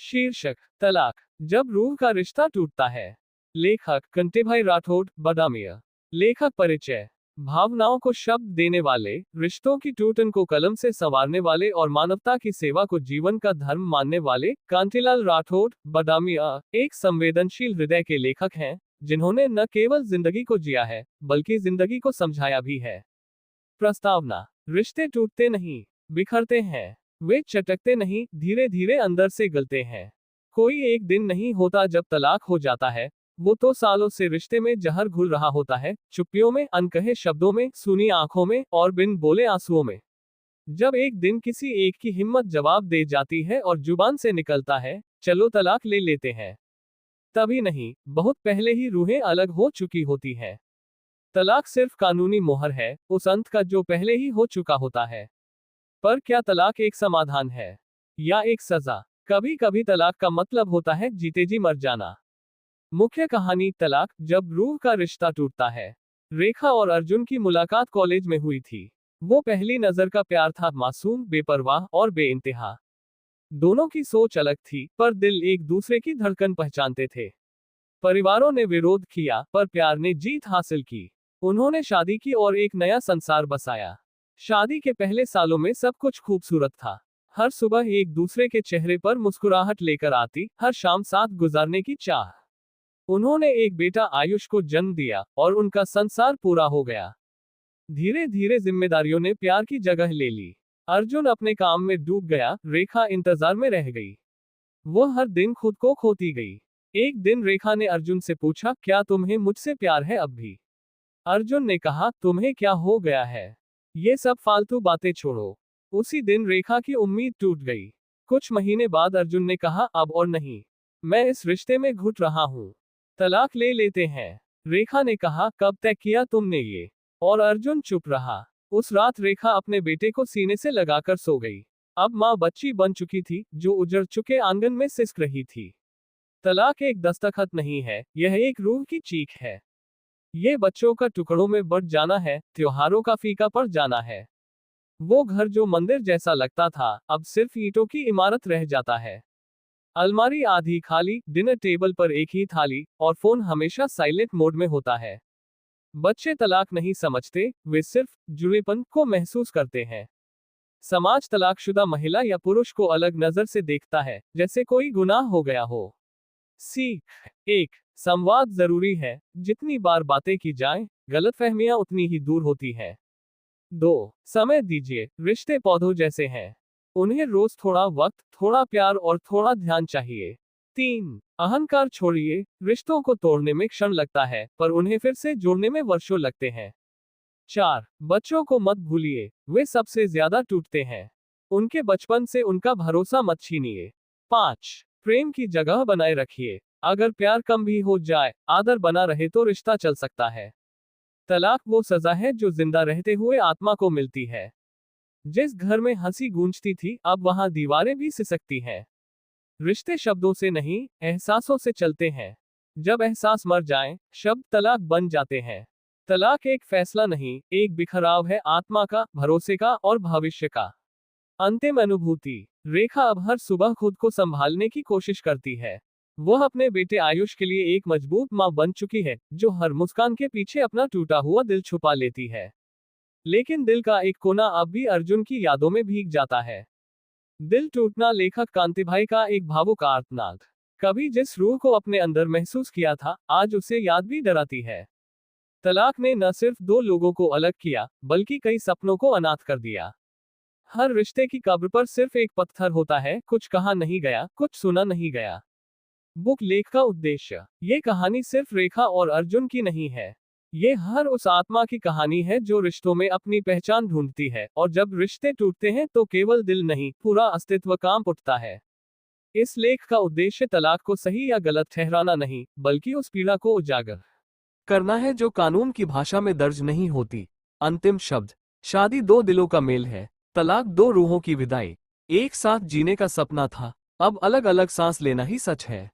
शीर्षक तलाक, जब रूह का रिश्ता टूटता है। लेखक कंटेभाई राठौड़, बादामिया। लेखक परिचय। भावनाओं को शब्द देने वाले, रिश्तों की टूटन को कलम से संवारने वाले और मानवता की सेवा को जीवन का धर्म मानने वाले कांतिलाल राठौड़, बादामिया एक संवेदनशील हृदय के लेखक हैं, जिन्होंने न केवल जिंदगी को जिया है, बल्कि जिंदगी को समझाया भी है। प्रस्तावना। रिश्ते टूटते नहीं, बिखरते हैं। वे चटकते नहीं, धीरे धीरे अंदर से गलते हैं। कोई एक दिन नहीं होता जब तलाक हो जाता है, वो तो सालों से रिश्ते में जहर घुल रहा होता है, चुप्पियों में, अनकहे शब्दों में, सुनी आंखों में और बिन बोले आंसुओं में। जब एक दिन किसी एक की हिम्मत जवाब दे जाती है और जुबान से निकलता है, चलो तलाक ले लेते हैं, तभी नहीं, बहुत पहले ही रूहें अलग हो चुकी होती हैं। तलाक सिर्फ कानूनी मोहर है, उस अंत का जो पहले ही हो चुका होता है। पर क्या तलाक एक समाधान है या एक सजा? कभी कभी तलाक का मतलब होता है जीते जी मर जाना। मुख्य कहानी तलाक, जब रूह का रिश्ता टूटता है। रेखा और अर्जुन की मुलाकात कॉलेज में हुई थी। वो पहली नजर का प्यार था, मासूम, बेपरवाह और बेइंतहा। दोनों की सोच अलग थी, पर दिल एक दूसरे की धड़कन पहचानते थे। परिवारों ने विरोध किया, पर प्यार ने जीत हासिल की। उन्होंने शादी की और एक नया संसार बसाया। शादी के पहले सालों में सब कुछ खूबसूरत था। हर सुबह एक दूसरे के चेहरे पर मुस्कुराहट लेकर आती, हर शाम साथ गुजारने की चाह। उन्होंने एक बेटा आयुष को जन्म दिया और उनका संसार पूरा हो गया। धीरे धीरे जिम्मेदारियों ने प्यार की जगह ले ली। अर्जुन अपने काम में डूब गया, रेखा इंतजार में रह गई। वो हर दिन खुद को खोती गई। एक दिन रेखा ने अर्जुन से पूछा, क्या तुम्हें मुझसे प्यार है अब भी? अर्जुन ने कहा, तुम्हें क्या हो गया है? ये सब फालतू बातें छोड़ो। उसी दिन रेखा की उम्मीद टूट गई। कुछ महीने बाद अर्जुन ने कहा, अब और नहीं, मैं इस रिश्ते में घुट रहा हूँ, तलाक ले लेते हैं। रेखा ने कहा, कब तय किया तुमने ये? और अर्जुन चुप रहा। उस रात रेखा अपने बेटे को सीने से लगाकर सो गई। अब माँ बच्ची बन चुकी थी, जो उजड़ चुके आंगन में सिसक रही थी। तलाक एक दस्तखत नहीं है, यह एक रूह की चीख है। ये बच्चों का टुकड़ों में बढ़ जाना है, त्योहारों का फीका पड़ जाना है। वो घर जो मंदिर जैसा लगता था, अब सिर्फ ईंटों की इमारत रह जाता है। अलमारी आधी खाली, डिनर टेबल पर एक ही थाली, और फोन हमेशा साइलेंट मोड में होता है। बच्चे तलाक नहीं समझते, वे सिर्फ जुड़ेपन को महसूस करते हैं। समाज तलाकशुदा महिला या पुरुष को अलग नजर से देखता है, जैसे कोई गुनाह हो गया हो। सीख 1, संवाद जरूरी है। जितनी बार बातें की जाएं, गलतफहमियां उतनी ही दूर होती हैं। 2, समय दीजिए। रिश्ते पौधों जैसे हैं, उन्हें रोज थोड़ा वक्त, थोड़ा प्यार और थोड़ा ध्यान चाहिए। 3, अहंकार छोड़िए। रिश्तों को तोड़ने में क्षण लगता है, पर उन्हें फिर से जोड़ने में वर्षों लगते हैं। 4, बच्चों को मत भूलिए, वे सबसे ज्यादा टूटते हैं। उनके बचपन से उनका भरोसा मत छीनिए। 5, प्रेम की जगह बनाए रखिए। अगर प्यार कम भी हो जाए, आदर बना रहे तो रिश्ता चल सकता है। तलाक वो सजा है जो जिंदा रहते हुए आत्मा को मिलती है। जिस घर में हंसी गूंजती थी, अब वहां दीवारें भी सिसकती हैं। रिश्ते शब्दों से नहीं, एहसासों से चलते हैं। जब एहसास मर जाएं, शब्द तलाक बन जाते हैं। तलाक एक फैसला नहीं, एक बिखराव है, आत्मा का, भरोसे का और भविष्य का। अंतिम अनुभूति। रेखा अब हर सुबह खुद को संभालने की कोशिश करती है। वह अपने बेटे आयुष के लिए एक मजबूत मां बन चुकी है, जो हर मुस्कान के पीछे अपना टूटा हुआ दिल छुपा लेती है। लेकिन दिल का एक कोना अब भी अर्जुन की यादों में भीग जाता है। दिल टूटना, लेखक कांतिभाई का एक भावुक आर्तनाद। कभी जिस रूह को अपने अंदर महसूस किया था, आज उसे याद भी डराती है। तलाक ने न सिर्फ दो लोगों को अलग किया, बल्कि कई सपनों को अनाथ कर दिया। हर रिश्ते की कब्र पर सिर्फ एक पत्थर होता है, कुछ कहा नहीं गया, कुछ सुना नहीं गया। बुक लेख का उद्देश्य। ये कहानी सिर्फ रेखा और अर्जुन की नहीं है। ये हर उस आत्मा की कहानी है जो रिश्तों में अपनी पहचान ढूंढती है, और जब रिश्ते टूटते हैं तो केवल दिल नहीं, पूरा अस्तित्व कांप उठता है। इस लेख का उद्देश्य तलाक को सही या गलत ठहराना नहीं, बल्कि उस पीड़ा को उजागर करना है जो कानून की भाषा में दर्ज नहीं होती। अंतिम शब्द। शादी दो दिलों का मेल है, तलाक दो रूहों की विदाई। एक साथ जीने का सपना था, अब अलग अलग सांस लेना ही सच है।